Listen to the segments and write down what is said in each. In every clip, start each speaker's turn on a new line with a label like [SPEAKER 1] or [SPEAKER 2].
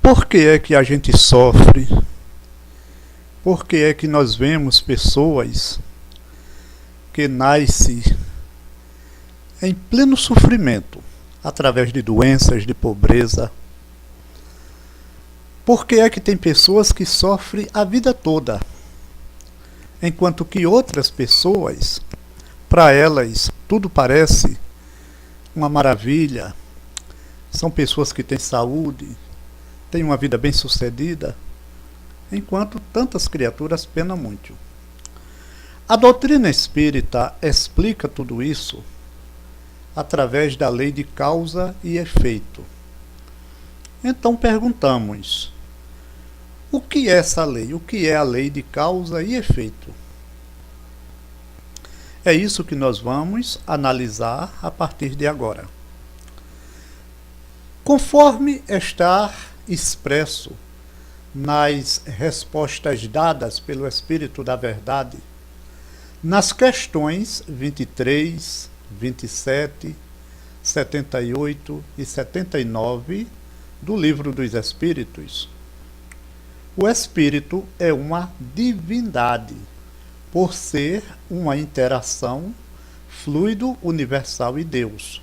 [SPEAKER 1] Por que é que a gente sofre? Por que é que nós vemos pessoas que nascem em pleno sofrimento, através de doenças, de pobreza? Por que é que tem pessoas que sofrem a vida toda, enquanto que outras pessoas, para elas, tudo parece uma maravilha, são pessoas que têm saúde, têm uma vida bem-sucedida, enquanto tantas criaturas penam muito. A doutrina espírita explica tudo isso através da lei de causa e efeito. Então perguntamos, o que é essa lei? O que é a lei de causa e efeito? É isso que nós vamos analisar a partir de agora. Conforme está expresso nas respostas dadas pelo Espírito da Verdade, nas questões 23, 27, 78 e 79 do Livro dos Espíritos, o Espírito é uma divindade, por ser uma interação fluido, universal e Deus,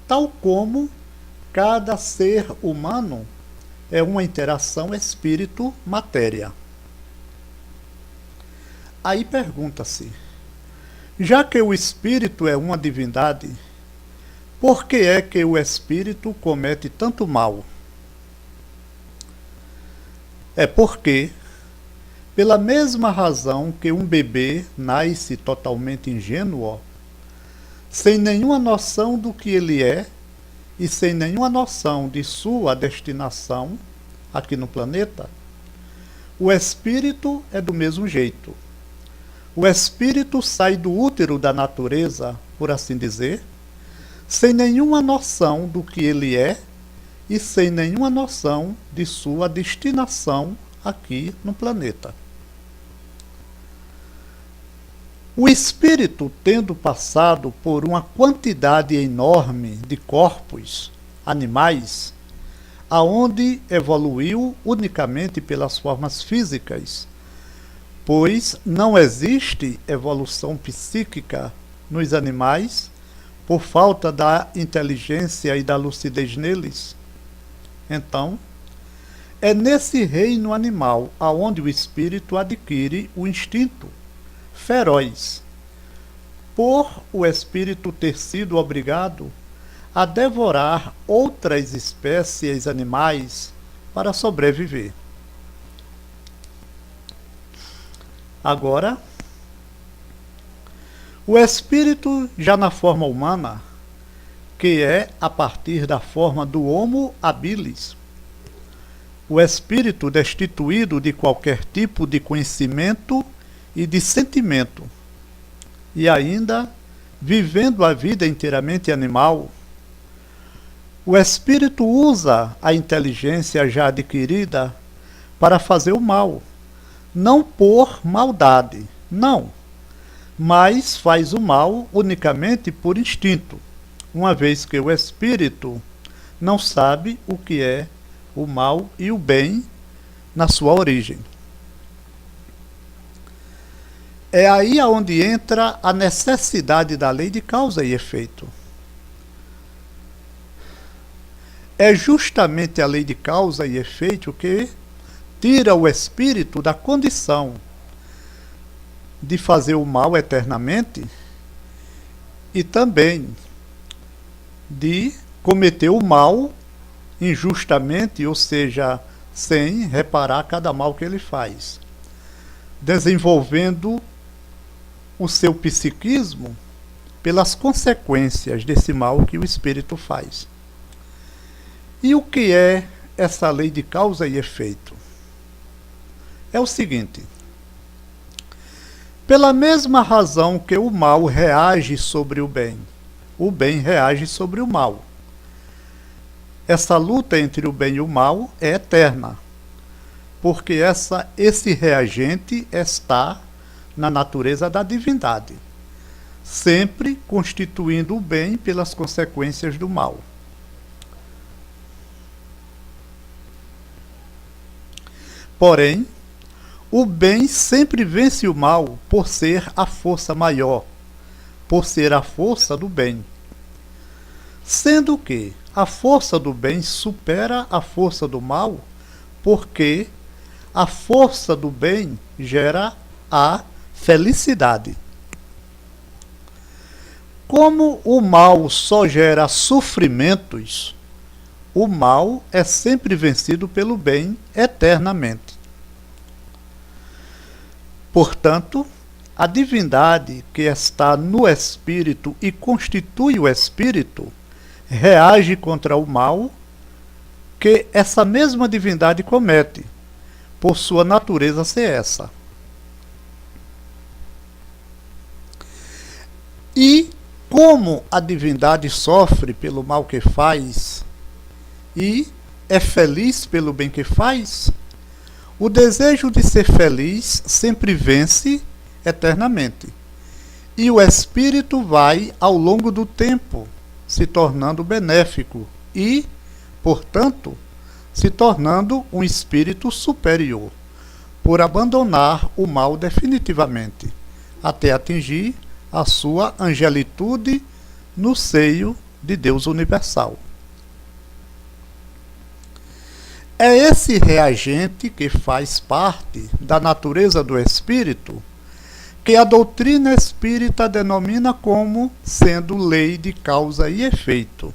[SPEAKER 1] tal como cada ser humano é uma interação espírito-matéria. Aí pergunta-se, já que o espírito é uma divindade, por que é que o espírito comete tanto mal? É porque, pela mesma razão que um bebê nasce totalmente ingênuo, sem nenhuma noção do que ele é e sem nenhuma noção de sua destinação aqui no planeta, o espírito é do mesmo jeito. O espírito sai do útero da natureza, por assim dizer, sem nenhuma noção do que ele é e sem nenhuma noção de sua destinação aqui no planeta. O espírito, tendo passado por uma quantidade enorme de corpos, animais, aonde evoluiu unicamente pelas formas físicas, pois não existe evolução psíquica nos animais por falta da inteligência e da lucidez neles. Então, é nesse reino animal aonde o espírito adquire o instinto feroz, por o espírito ter sido obrigado a devorar outras espécies animais para sobreviver. Agora, o espírito já na forma humana, que é a partir da forma do Homo habilis, o espírito destituído de qualquer tipo de conhecimento e de sentimento, e ainda vivendo a vida inteiramente animal, o espírito usa a inteligência já adquirida para fazer o mal, não por maldade, não, mas faz o mal unicamente por instinto, uma vez que o espírito não sabe o que é o mal e o bem na sua origem. É aí onde entra a necessidade da lei de causa e efeito. É justamente a lei de causa e efeito que tira o espírito da condição de fazer o mal eternamente e também de cometer o mal injustamente, ou seja, sem reparar cada mal que ele faz, desenvolvendo o seu psiquismo pelas consequências desse mal que o espírito faz. E o que é essa lei de causa e efeito? É o seguinte: pela mesma razão que o mal reage sobre o bem reage sobre o mal. Essa luta entre o bem e o mal é eterna, porque esse reagente está na natureza da divindade, sempre constituindo o bem pelas consequências do mal. Porém, o bem sempre vence o mal por ser a força maior, por ser a força do bem. Sendo que a força do bem supera a força do mal, porque a força do bem gera a felicidade. Como o mal só gera sofrimentos, o mal é sempre vencido pelo bem eternamente. Portanto, a divindade que está no espírito e constitui o espírito reage contra o mal que essa mesma divindade comete, por sua natureza ser essa. E como a divindade sofre pelo mal que faz e é feliz pelo bem que faz, o desejo de ser feliz sempre vence eternamente. E o espírito vai, ao longo do tempo, se tornando benéfico e, portanto, se tornando um espírito superior, por abandonar o mal definitivamente, até atingir a sua angelitude no seio de Deus universal. É esse reagente que faz parte da natureza do espírito que a doutrina espírita denomina como sendo lei de causa e efeito,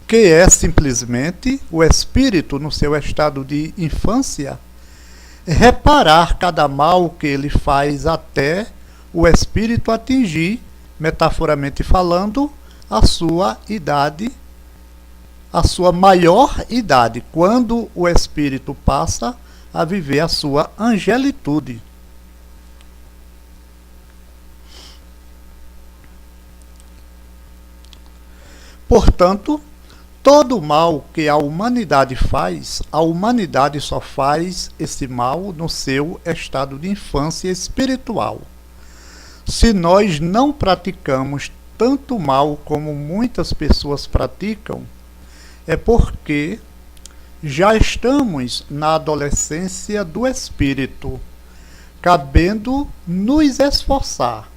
[SPEAKER 1] que é simplesmente o espírito no seu estado de infância reparar cada mal que ele faz até o espírito atingir, metaforamente falando, a sua idade, a sua maior idade, quando o espírito passa a viver a sua angelitude. Portanto, todo o mal que a humanidade faz, a humanidade só faz esse mal no seu estado de infância espiritual. Se nós não praticamos tanto mal como muitas pessoas praticam, é porque já estamos na adolescência do espírito, cabendo nos esforçar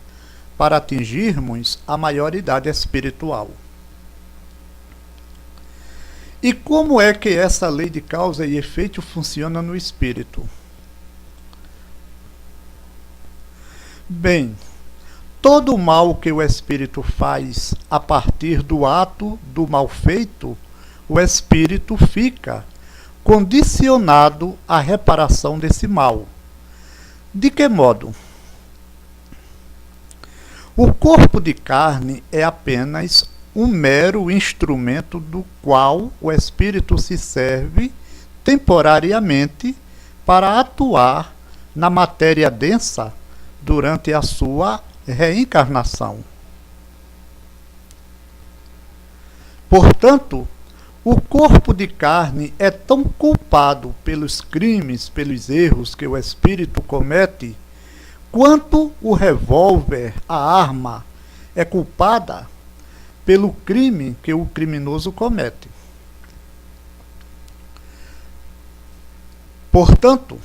[SPEAKER 1] para atingirmos a maioridade espiritual. E como é que essa lei de causa e efeito funciona no espírito? Bem, todo o mal que o espírito faz a partir do ato do mal feito, o espírito fica condicionado à reparação desse mal. De que modo? O corpo de carne é apenas um mero instrumento do qual o espírito se serve temporariamente para atuar na matéria densa durante a sua reencarnação. Portanto, o corpo de carne é tão culpado pelos crimes, pelos erros que o espírito comete, quanto o revólver, a arma, é culpada pelo crime que o criminoso comete. Portanto,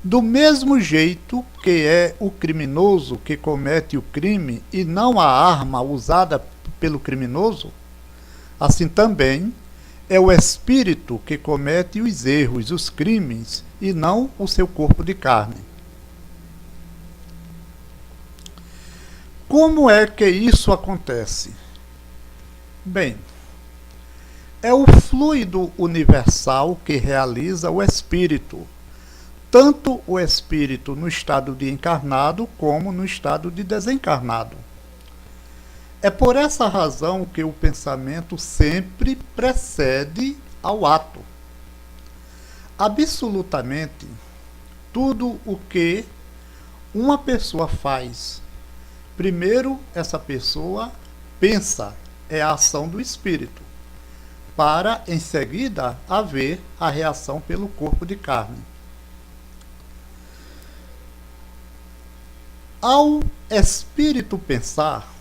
[SPEAKER 1] do mesmo jeito que é o criminoso que comete o crime e não a arma usada pelo criminoso, assim também é o espírito que comete os erros, os crimes, e não o seu corpo de carne. Como é que isso acontece? Bem, é o fluido universal que realiza o espírito, tanto o espírito no estado de encarnado como no estado de desencarnado. É por essa razão que o pensamento sempre precede ao ato. Absolutamente, tudo o que uma pessoa faz, primeiro essa pessoa pensa, é a ação do espírito, para em seguida haver a reação pelo corpo de carne. Ao espírito pensar,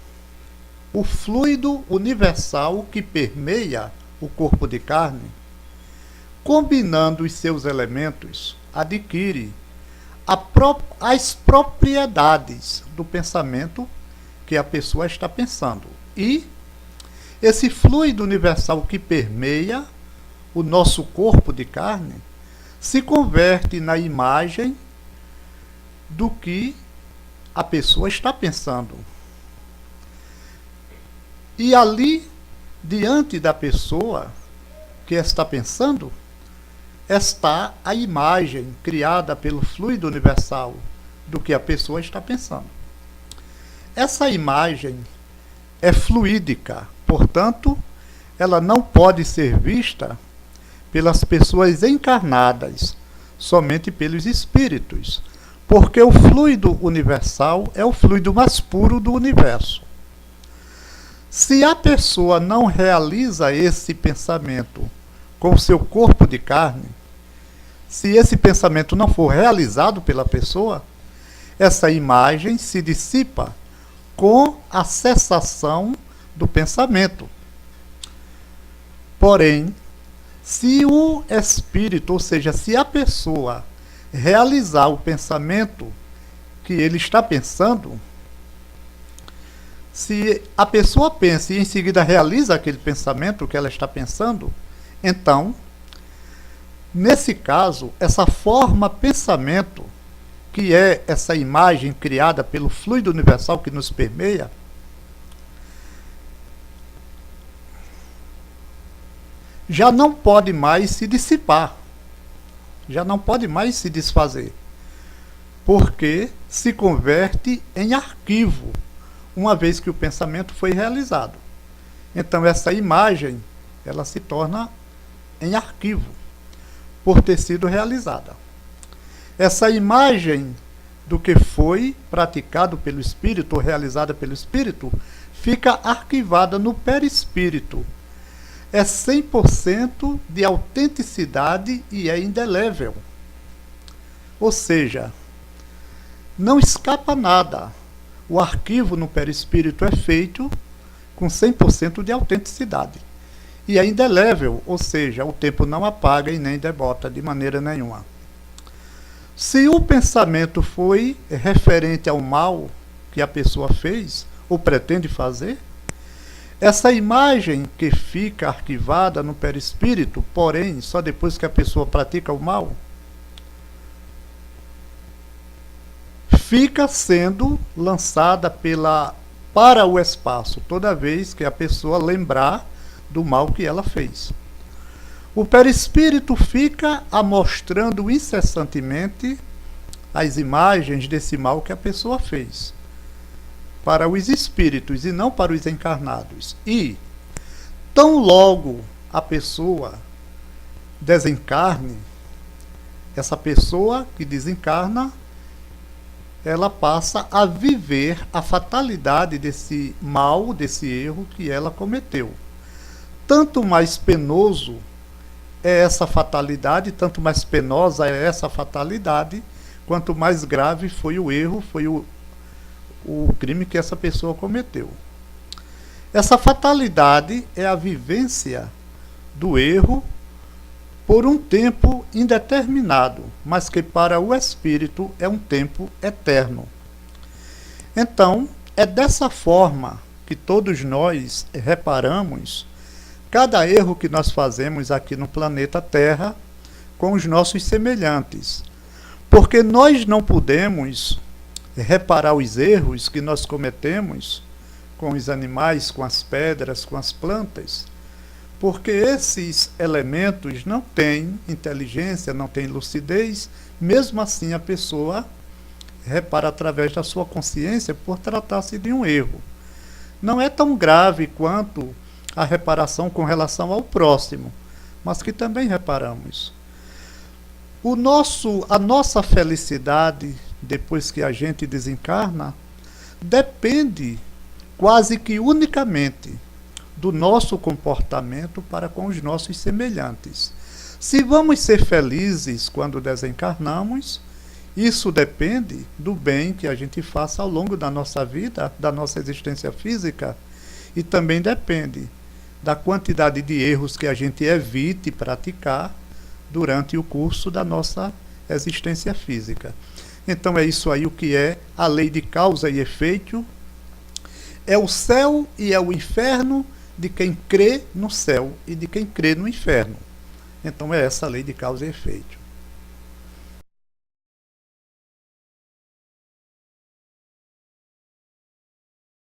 [SPEAKER 1] o fluido universal que permeia o corpo de carne combinando os seus elementos, adquire as propriedades do pensamento que a pessoa está pensando. E esse fluido universal que permeia o nosso corpo de carne se converte na imagem do que a pessoa está pensando. E ali, diante da pessoa que está pensando, está a imagem criada pelo fluido universal do que a pessoa está pensando. Essa imagem é fluídica, portanto, ela não pode ser vista pelas pessoas encarnadas, somente pelos espíritos, porque o fluido universal é o fluido mais puro do universo. Se a pessoa não realiza esse pensamento com o seu corpo de carne, se esse pensamento não for realizado pela pessoa, essa imagem se dissipa com a cessação do pensamento. Porém, se o espírito, ou seja, se a pessoa realizar o pensamento que ele está pensando, se a pessoa pensa e em seguida realiza aquele pensamento que ela está pensando, então, nesse caso, essa forma pensamento, que é essa imagem criada pelo fluido universal que nos permeia, já não pode mais se dissipar, já não pode mais se desfazer, porque se converte em arquivo, uma vez que o pensamento foi realizado. Então essa imagem, ela se torna em arquivo, por ter sido realizada. Essa imagem do que foi praticado pelo espírito, ou realizada pelo espírito, fica arquivada no perispírito. É 100% de autenticidade e é indelével. Ou seja, não escapa nada. O arquivo no perispírito é feito com 100% de autenticidade. E é indelével, ou seja, o tempo não apaga e nem debota de maneira nenhuma. Se o pensamento foi referente ao mal que a pessoa fez ou pretende fazer, essa imagem que fica arquivada no perispírito, porém, só depois que a pessoa pratica o mal, fica sendo lançada para o espaço, toda vez que a pessoa lembrar do mal que ela fez. O perispírito fica amostrando incessantemente as imagens desse mal que a pessoa fez para os espíritos e não para os encarnados. E, tão logo a pessoa desencarne, essa pessoa que desencarna, ela passa a viver a fatalidade desse mal, desse erro que ela cometeu. Tanto mais penoso é essa fatalidade, tanto mais penosa é essa fatalidade, quanto mais grave foi o erro, foi o crime que essa pessoa cometeu. Essa fatalidade é a vivência do erro por um tempo indeterminado, mas que para o espírito é um tempo eterno. Então, é dessa forma que todos nós reparamos cada erro que nós fazemos aqui no planeta Terra com os nossos semelhantes. Porque nós não podemos reparar os erros que nós cometemos com os animais, com as pedras, com as plantas, porque esses elementos não têm inteligência, não têm lucidez, mesmo assim a pessoa repara através da sua consciência por tratar-se de um erro. Não é tão grave quanto a reparação com relação ao próximo, mas que também reparamos. A nossa felicidade, depois que a gente desencarna, depende quase que unicamente do nosso comportamento para com os nossos semelhantes. Se vamos ser felizes quando desencarnamos, isso depende do bem que a gente faça ao longo da nossa vida, da nossa existência física, e também depende da quantidade de erros que a gente evite praticar durante o curso da nossa existência física. Então é isso aí o que é a lei de causa e efeito. É o céu e é o inferno de quem crê no céu e de quem crê no inferno. Então é essa a lei de causa e efeito.